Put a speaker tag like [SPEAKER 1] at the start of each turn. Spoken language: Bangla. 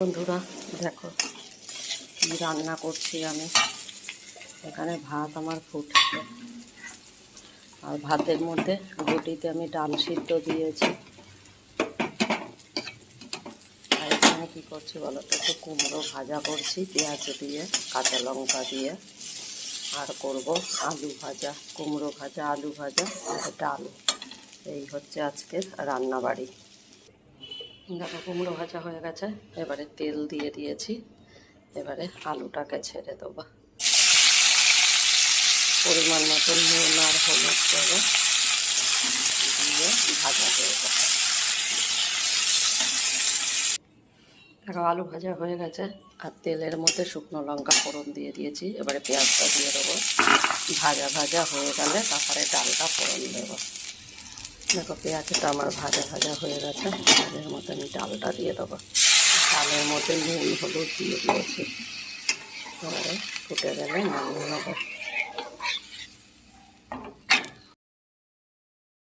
[SPEAKER 1] বন্ধুরা দেখো কি রান্না করছি আমি। এখানে ভাত আমার ফুটছে, আর ভাতের মধ্যে রুটিতে আমি ডাল সিদ্ধ দিয়েছি। আর এখানে কী করছি বলো তো, একটু কুমড়ো ভাজা করছি পেঁয়াজ দিয়ে, কাঁচা লঙ্কা দিয়ে। আর করব আলু ভাজা, কুমড়ো ভাজা, আলু ভাজা আর ডাল। এই হচ্ছে আজকের রান্নাবাড়ি। দেখো কুমড়ো ভাজা হয়ে গেছে, এবারে তেল দিয়ে দিয়েছি। এবারে আলুটাকে ছেড়ে দেবো, পরিমাণ মতো নুন আর হলুদ দেবো, দিয়ে ভাজা দেবো। দেখো আলু ভাজা হয়ে গেছে, আর তেলের মধ্যে শুকনো লঙ্কা ফোড়ন দিয়ে দিয়েছি। এবারে পেঁয়াজটা দিয়ে দেবো, ভাজা ভাজা হয়ে গেলে তারপরে ডালটা ফোড়ন দেবো। দেখো পেঁয়াজটা আমার ভাজা ভাজা হয়ে গেছে, এর মধ্যে আমি ডালটা দিয়ে দেবো। ডালের মধ্যে নুন হলুদ দিয়ে দিয়েছি, এবারে ফুটে গেলে নামিয়ে নেবো।